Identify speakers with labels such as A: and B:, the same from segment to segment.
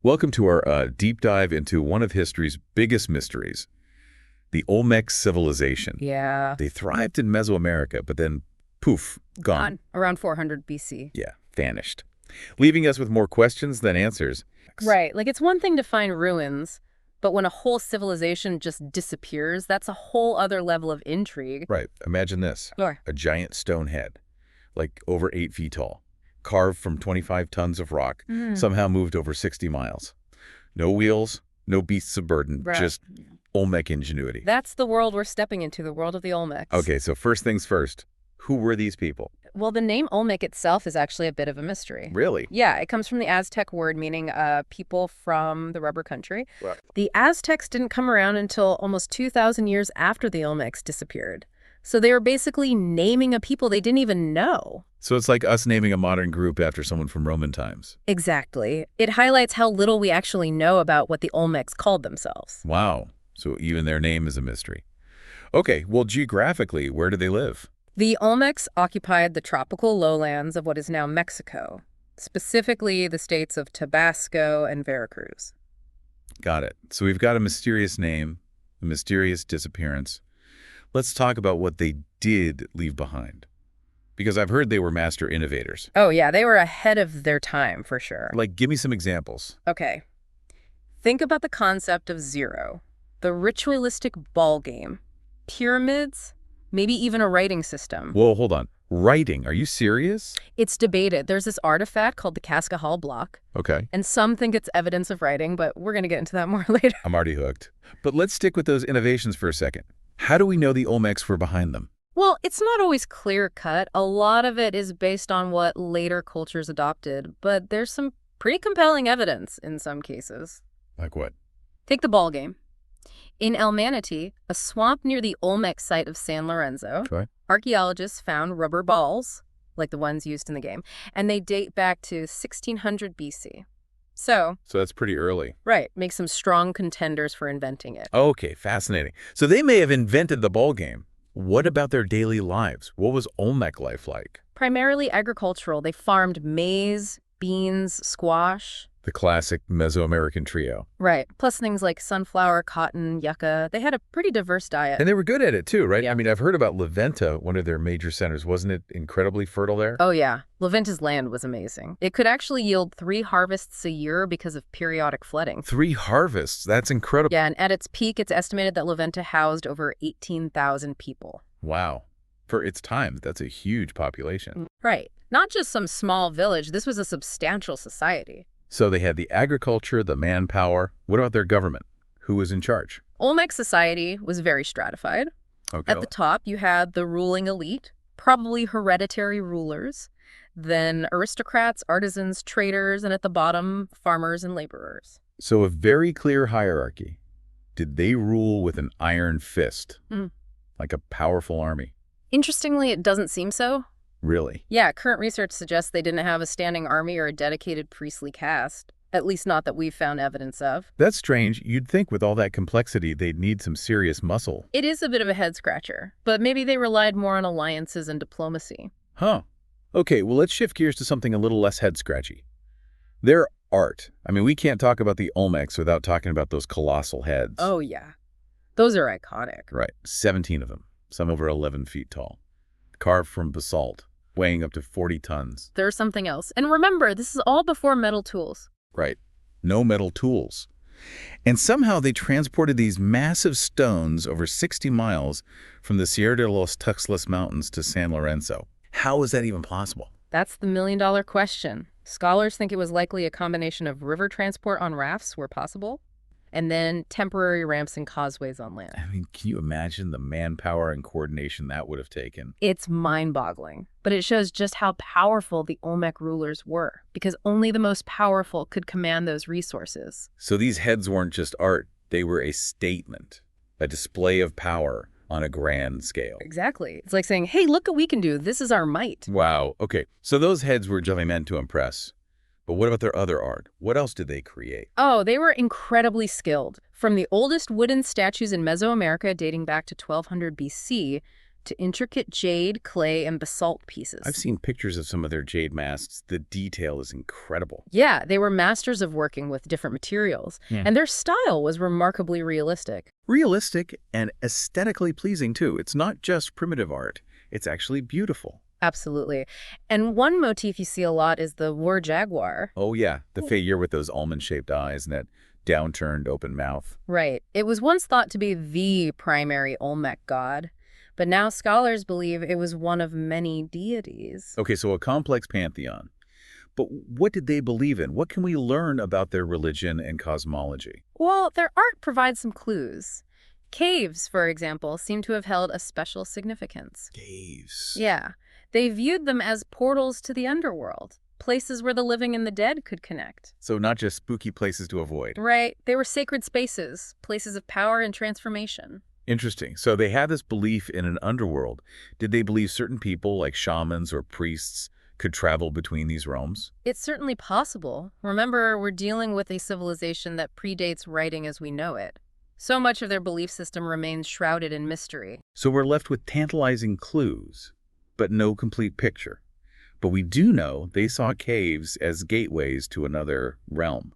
A: Welcome to our deep dive into one of history's biggest mysteries, the Olmec civilization.
B: Yeah.
A: They thrived in Mesoamerica, but then, poof, gone.
B: Around 400 BC.
A: Yeah, vanished. Leaving us with more questions than answers.
B: Right. Like, it's one thing to find ruins, but when a whole civilization just disappears, that's a whole other level of intrigue.
A: Right. Imagine this.
B: Sure.
A: A giant stone head, like over 8 feet tall, carved from 25 tons of rock, somehow moved over 60 miles. No wheels, no beasts of burden, just Olmec ingenuity.
B: That's the world we're stepping into, the world of the Olmecs.
A: Okay, so first things first. Who were these people?
B: Well, the name Olmec itself is actually a bit of a mystery.
A: Really?
B: Yeah, it comes from the Aztec word meaning people from the rubber country.
A: Right.
B: The Aztecs didn't come around until almost 2,000 years after the Olmecs disappeared. So they were basically naming a people they didn't even know.
A: So it's like us naming a modern group after someone from Roman times.
B: Exactly. It highlights how little we actually know about what the Olmecs called themselves.
A: Wow. So even their name is a mystery. Okay, well, geographically, where do they live?
B: The Olmecs occupied the tropical lowlands of what is now Mexico, specifically the states of Tabasco and Veracruz.
A: Got it. So we've got a mysterious name, a mysterious disappearance. Let's talk about what they did leave behind. Because I've heard they were master innovators.
B: Oh, yeah, they were ahead of their time, for sure.
A: Like, give me some examples.
B: Okay. Think about the concept of zero, the ritualistic ball game, pyramids, maybe even a writing system.
A: Whoa, hold on. Writing, are you serious?
B: It's debated. There's this artifact called the Cascajal block,
A: Okay.
B: and some think it's evidence of writing, but we're going to get into that more later.
A: I'm already hooked. But let's stick with those innovations for a second. How do we know the Olmecs were behind them?
B: Well, it's not always clear-cut. A lot of it is based on what later cultures adopted, but there's some pretty compelling evidence in some cases.
A: Like what?
B: Take the ball game. In El Manatee, a swamp near the Olmec site of San Lorenzo,
A: Okay.
B: archaeologists found rubber balls, like the ones used in the game, and they date back to 1600 BC. So
A: that's pretty early.
B: right, makes them strong contenders for inventing it.
A: Okay, fascinating. So they may have invented the ball game. What about their daily lives? What was Olmec life like?
B: Primarily agricultural, they farmed maize, beans, squash.
A: The classic Mesoamerican trio.
B: Right, plus things like sunflower, cotton, yucca. They had a pretty diverse diet.
A: And they were good at it too, right?
B: Yeah.
A: I mean, I've heard about Leventa, one of their major centers. Wasn't it incredibly fertile there?
B: Oh yeah, Leventa's land was amazing. It could actually yield 3 harvests a year because of periodic flooding.
A: 3 harvests. That's incredible.
B: Yeah, and at its peak, it's estimated that Leventa housed over 18,000 people.
A: Wow. For its time, that's a huge population.
B: Right. Not just some small village, this was a substantial society.
A: So they had the agriculture, the manpower. What about their government? Who was in charge?
B: Olmec society was very stratified.
A: Okay.
B: At the top, you had the ruling elite, probably hereditary rulers, then aristocrats, artisans, traders, and at the bottom, farmers and laborers.
A: So a very clear hierarchy. Did they rule with an iron fist? Like a powerful army?
B: Interestingly, it doesn't seem so.
A: Really?
B: Yeah, current research suggests they didn't have a standing army or a dedicated priestly caste, at least not that we've found evidence of.
A: That's strange. You'd think with all that complexity, they'd need some serious muscle.
B: It is a bit of a head-scratcher, but maybe they relied more on alliances and diplomacy.
A: Huh. Okay, well, let's shift gears to something a little less head-scratchy. Their art. I mean, we can't talk about the Olmecs without talking about those colossal heads.
B: Oh, yeah. Those are iconic.
A: Right. 17 of them, some over 11 feet tall. Carved from basalt, weighing up to 40 tons.
B: There's something else. And remember, this is all before metal tools.
A: Right. No metal tools. And somehow they transported these massive stones over 60 miles from the Sierra de los Tuxtlas Mountains to San Lorenzo. How is that even possible?
B: That's the million-dollar question. Scholars think it was likely a combination of river transport on rafts where possible, and then temporary ramps and causeways on land.
A: I mean, can you imagine the manpower and coordination that would have taken?
B: It's mind-boggling, but it shows just how powerful the Olmec rulers were, because only the most powerful could command those resources.
A: So these heads weren't just art, they were a statement, a display of power on a grand scale.
B: Exactly. It's like saying, hey, look what we can do. This is our might.
A: Wow. Okay, so those heads were just meant to impress. But what about their other art? What else did they create?
B: Oh, they were incredibly skilled. From the oldest wooden statues in Mesoamerica dating back to 1200 BC to intricate jade, clay, and basalt pieces.
A: I've seen pictures of some of their jade masks. The detail is incredible.
B: Yeah, they were masters of working with different materials, and their style was remarkably realistic.
A: Realistic and aesthetically pleasing, too. It's not just primitive art. It's actually beautiful.
B: Absolutely. And one motif you see a lot is the war jaguar.
A: Oh, yeah. The figure with those almond-shaped eyes and that downturned open mouth.
B: Right. It was once thought to be the primary Olmec god, but now scholars believe it was one of many deities.
A: Okay, so a complex pantheon. But what did they believe in? What can we learn about their religion and cosmology?
B: Well, their art provides some clues. Caves, for example, seem to have held a special significance.
A: Caves.
B: Yeah. They viewed them as portals to the underworld, places where the living and the dead could connect.
A: So not just spooky places to avoid.
B: Right. They were sacred spaces, places of power and transformation.
A: Interesting. So they had this belief in an underworld. Did they believe certain people, like shamans or priests, could travel between these realms?
B: It's certainly possible. Remember, we're dealing with a civilization that predates writing as we know it. So much of their belief system remains shrouded in mystery.
A: So we're left with tantalizing clues, but no complete picture. But we do know they saw caves as gateways to another realm.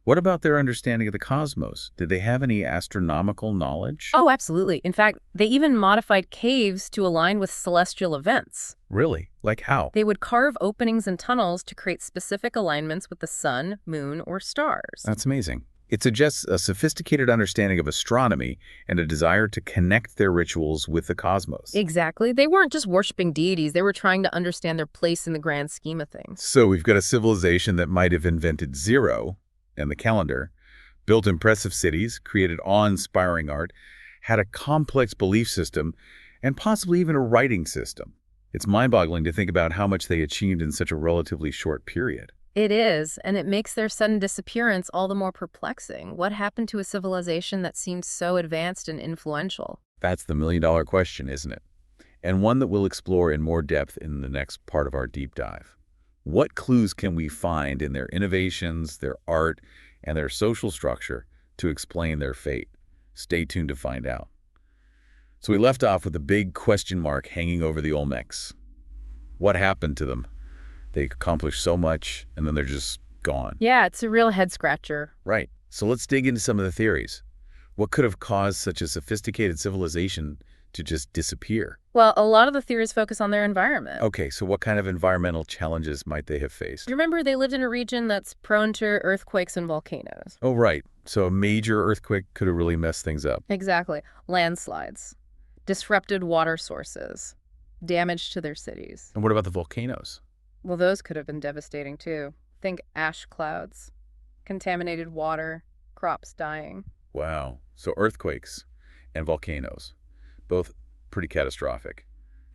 A: What about their understanding of the cosmos? Did they have any astronomical knowledge?
B: Oh, absolutely. In fact, they even modified caves to align with celestial events.
A: Really? Like how?
B: They would carve openings and tunnels to create specific alignments with the sun, moon, or stars.
A: That's amazing. It suggests a sophisticated understanding of astronomy and a desire to connect their rituals with the cosmos.
B: Exactly. They weren't just worshiping deities. They were trying to understand their place in the grand scheme of things.
A: So we've got a civilization that might have invented zero and the calendar, built impressive cities, created awe-inspiring art, had a complex belief system, and possibly even a writing system. It's mind-boggling to think about how much they achieved in such a relatively short period.
B: It is, and it makes their sudden disappearance all the more perplexing. What happened to a civilization that seemed so advanced and influential?
A: That's the million-dollar question, isn't it? And one that we'll explore in more depth in the next part of our deep dive. What clues can we find in their innovations, their art, and their social structure to explain their fate? Stay tuned to find out. So we left off with a big question mark hanging over the Olmecs. What happened to them? They accomplished so much, and then they're just gone.
B: Yeah, it's a real head-scratcher.
A: Right. So let's dig into some of the theories. What could have caused such a sophisticated civilization to just disappear?
B: Well, a lot of the theories focus on their environment.
A: Okay, so what kind of environmental challenges might they have faced?
B: Remember, they lived in a region that's prone to earthquakes and volcanoes.
A: Oh, right. So a major earthquake could have really messed things up.
B: Exactly. Landslides, disrupted water sources, damage to their cities.
A: And what about the volcanoes?
B: Well, those could have been devastating, too. Think ash clouds, contaminated water, crops dying.
A: Wow. So earthquakes and volcanoes, both pretty catastrophic.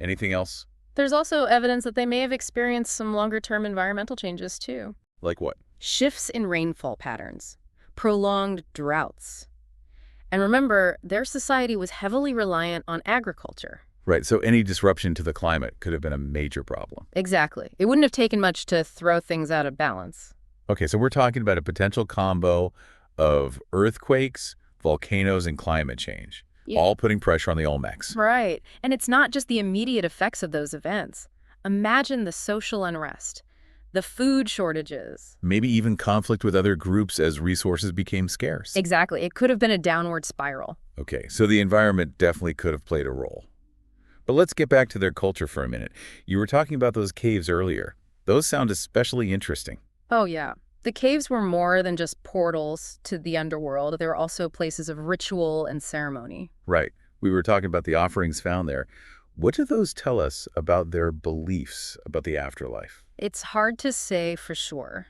A: Anything else?
B: There's also evidence that they may have experienced some longer-term environmental changes, too.
A: Like what?
B: Shifts in rainfall patterns, prolonged droughts. And remember, their society was heavily reliant on agriculture.
A: Right, so any disruption to the climate could have been a major problem.
B: Exactly. It wouldn't have taken much to throw things out of balance.
A: Okay, so we're talking about a potential combo of earthquakes, volcanoes, and climate change, all putting pressure on the Olmecs.
B: Right. And it's not just the immediate effects of those events. Imagine the social unrest, the food shortages.
A: Maybe even conflict with other groups as resources became scarce.
B: Exactly. It could have been a downward spiral.
A: Okay, so the environment definitely could have played a role. But let's get back to their culture for a minute. You were talking about those caves earlier. Those sound especially interesting.
B: Oh, yeah. The caves were more than just portals to the underworld. They were also places of ritual and ceremony.
A: Right. We were talking about the offerings found there. What do those tell us about their beliefs about the afterlife?
B: It's hard to say for sure,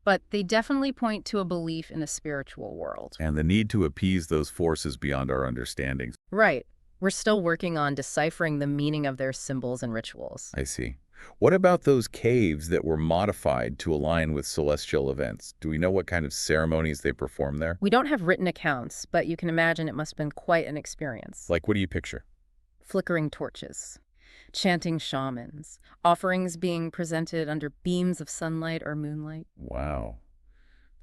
B: but they definitely point to a belief in a spiritual world.
A: And the need to appease those forces beyond our understandings.
B: Right. We're still working on deciphering the meaning of their symbols and rituals.
A: I see. What about those caves that were modified to align with celestial events? Do we know what kind of ceremonies they performed there?
B: We don't have written accounts, but you can imagine it must have been quite an experience.
A: Like, what do you picture?
B: Flickering torches, chanting shamans, offerings being presented under beams of sunlight or moonlight.
A: Wow.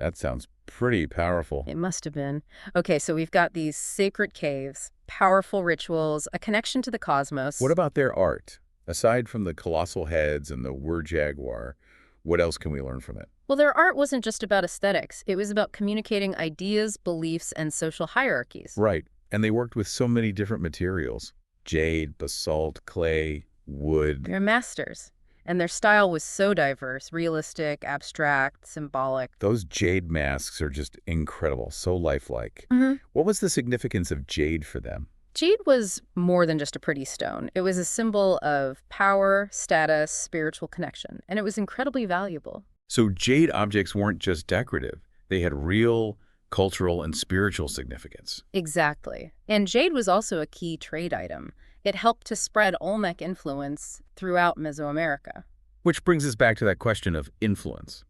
A: That sounds pretty powerful.
B: It must have been. Okay, so we've got these sacred caves, powerful rituals, a connection to the
A: What
B: cosmos.
A: about their art? Aside from the colossal heads and the whir jaguar, what else can we learn from it?
B: Well, their art wasn't just about aesthetics. It was about communicating ideas, beliefs, and social hierarchies.
A: Right. And they worked with so many different materials. Jade, basalt, clay, wood.
B: They're masters. And their style was so diverse, realistic, abstract, symbolic.
A: Those jade masks are just incredible, so lifelike.
B: hmm
A: What was the significance of jade for them?
B: Jade was more than just a pretty stone. It was a symbol of power, status, spiritual connection, and it was incredibly valuable.
A: So jade objects weren't just decorative. They had real cultural and spiritual significance.
B: Exactly. And jade was also a key trade item. It helped to spread Olmec influence throughout Mesoamerica.
A: Which brings us back to that question of influence.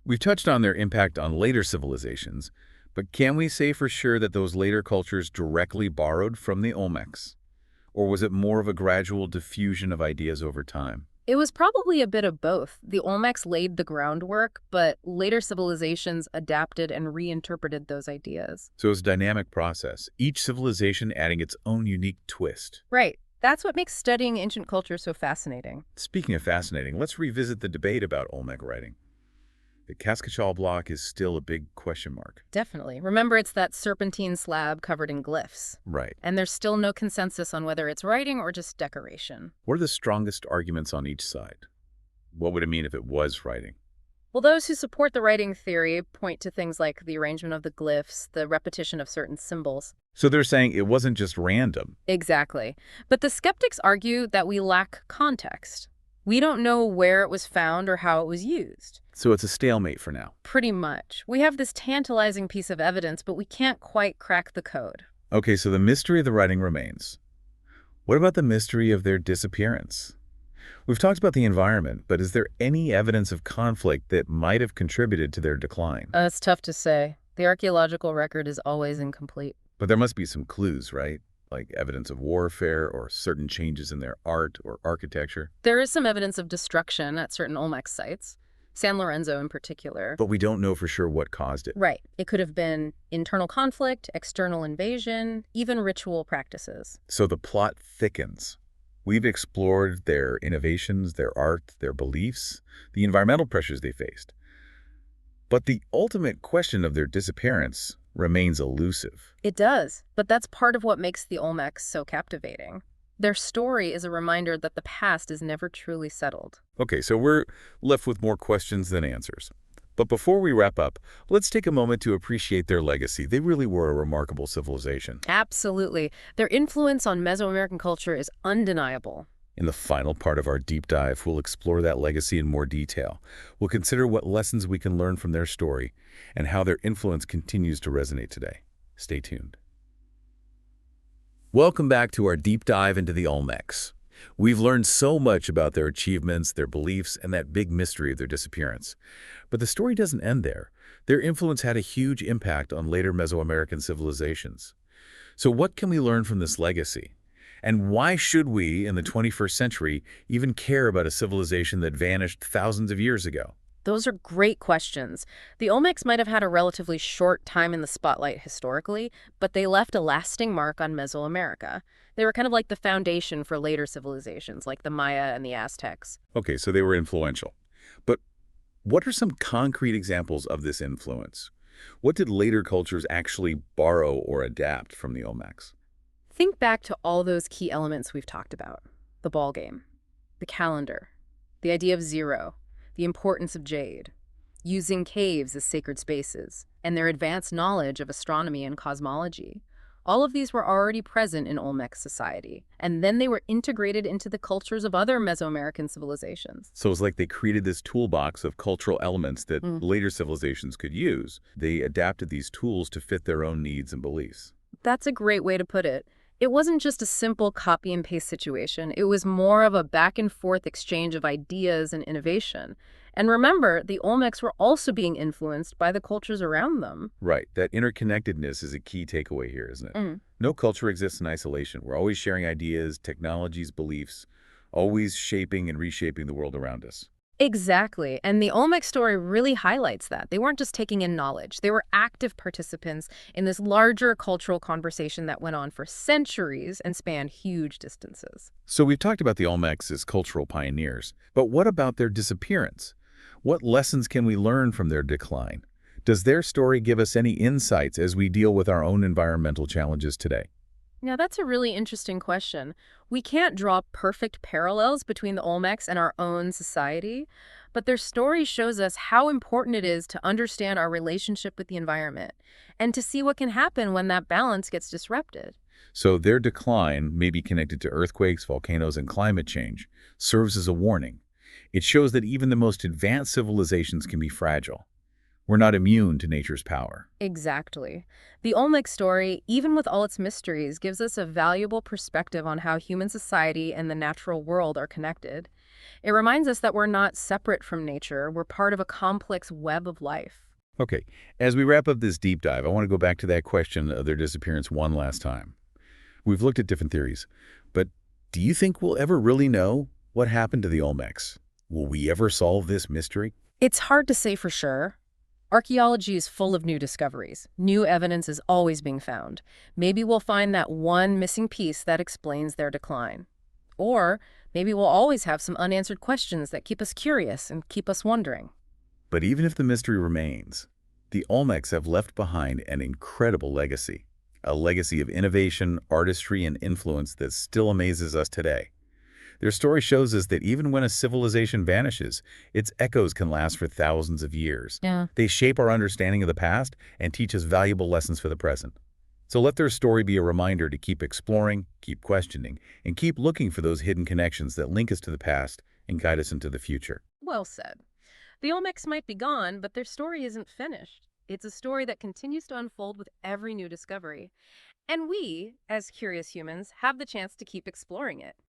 A: We've touched on their impact on later civilizations, but can we say for sure that those later cultures directly borrowed from the Olmecs? Or was it more of a gradual diffusion of ideas over time?
B: It was probably a bit of both. The Olmecs laid the groundwork, but later civilizations adapted and reinterpreted those ideas.
A: So it's a dynamic process, each civilization adding its own unique twist.
B: Right. That's what makes studying ancient culture so fascinating.
A: Speaking of fascinating, let's revisit the debate about Olmec writing. The Cascachal block is still a big question mark.
B: Definitely. Remember, it's that serpentine slab covered in glyphs.
A: Right.
B: And there's still no consensus on whether it's writing or just decoration.
A: What are the strongest arguments on each side? What would it mean if it was writing?
B: Well, those who support the writing theory point to things like the arrangement of the glyphs, the repetition of certain symbols.
A: So they're saying it wasn't just random.
B: Exactly. But the skeptics argue that we lack context. We don't know where it was found or how it was used.
A: So it's a stalemate for now.
B: Pretty much. We have this tantalizing piece of evidence, but we can't quite crack the code.
A: Okay, so the mystery of the writing remains. What about the mystery of their disappearance? We've talked about the environment, but is there any evidence of conflict that might have contributed to their decline?
B: It's tough to say. The archaeological record is always incomplete.
A: But there must be some clues, right? Like evidence of warfare or certain changes in their art or architecture.
B: There is some evidence of destruction at certain Olmec sites, San Lorenzo in particular.
A: But we don't know for sure what caused it.
B: Right. It could have been internal conflict, external invasion, even ritual practices.
A: So the plot thickens. We've explored their innovations, their art, their beliefs, the environmental pressures they faced. But the ultimate question of their disappearance remains elusive.
B: It does, but that's part of what makes the Olmecs so captivating. Their story is a reminder that the past is never truly settled.
A: Okay, so we're left with more questions than answers. But before we wrap up, let's take a moment to appreciate their legacy. They really were a remarkable civilization.
B: Absolutely. Their influence on Mesoamerican culture is undeniable.
A: In the final part of our deep dive, we'll explore that legacy in more detail. We'll consider what lessons we can learn from their story and how their influence continues to resonate today. Stay tuned. Welcome back to our deep dive into the Olmecs. We've learned so much about their achievements, their beliefs, and that big mystery of their disappearance. But the story doesn't end there. Their influence had a huge impact on later Mesoamerican civilizations. So what can we learn from this legacy? And why should we, in the 21st century, even care about a civilization that vanished thousands of years ago?
B: Those are great questions. The Olmecs might have had a relatively short time in the spotlight historically, but they left a lasting mark on Mesoamerica. They were kind of like the foundation for later civilizations, like the Maya and the Aztecs.
A: Okay, so they were influential. But what are some concrete examples of this influence? What did later cultures actually borrow or adapt from the Olmecs?
B: Think back to all those key elements we've talked about. The ball game, the calendar, the idea of zero, the importance of jade, using caves as sacred spaces, and their advanced knowledge of astronomy and cosmology. All of these were already present in Olmec society, and then they were integrated into the cultures of other Mesoamerican civilizations.
A: So it's like they created this toolbox of cultural elements that later civilizations could use. They adapted these tools to fit their own needs and beliefs.
B: That's a great way to put it. It wasn't just a simple copy and paste situation. It was more of a back and forth exchange of ideas and innovation. And remember, the Olmecs were also being influenced by the cultures around them.
A: Right. That interconnectedness is a key takeaway here, isn't it? No culture exists in isolation. We're always sharing ideas, technologies, beliefs, always shaping and reshaping the world around us.
B: Exactly. And the Olmec story really highlights that. They weren't just taking in knowledge. They were active participants in this larger cultural conversation that went on for centuries and spanned huge distances.
A: So we've talked about the Olmecs as cultural pioneers, but what about their disappearance? What lessons can we learn from their decline? Does their story give us any insights as we deal with our own environmental challenges today?
B: Now, that's a really interesting question. We can't draw perfect parallels between the Olmecs and our own society, but their story shows us how important it is to understand our relationship with the environment and to see what can happen when that balance gets disrupted.
A: So their decline, maybe connected to earthquakes, volcanoes, and climate change, serves as a warning. It shows that even the most advanced civilizations can be fragile. We're not immune to nature's power.
B: Exactly. The Olmec story, even with all its mysteries, gives us a valuable perspective on how human society and the natural world are connected. It reminds us that we're not separate from nature, we're part of a complex web of life.
A: Okay, as we wrap up this deep dive, I want to go back to that question of their disappearance one last time. We've looked at different theories, but do you think we'll ever really know what happened to the Olmecs? Will we ever solve this mystery?
B: It's hard to say for sure. Archaeology is full of new discoveries. New evidence is always being found. Maybe we'll find that one missing piece that explains their decline. Or maybe we'll always have some unanswered questions that keep us curious and keep us wondering.
A: But even if the mystery remains, the Olmecs have left behind an incredible legacy. A legacy of innovation, artistry, and influence that still amazes us today. Their story shows us that even when a civilization vanishes, its echoes can last for thousands of years.
B: Yeah.
A: They shape our understanding of the past and teach us valuable lessons for the present. So let their story be a reminder to keep exploring, keep questioning, and keep looking for those hidden connections that link us to the past and guide us into the future.
B: Well said. The Olmecs might be gone, but their story isn't finished. It's a story that continues to unfold with every new discovery. And we, as curious humans, have the chance to keep exploring it.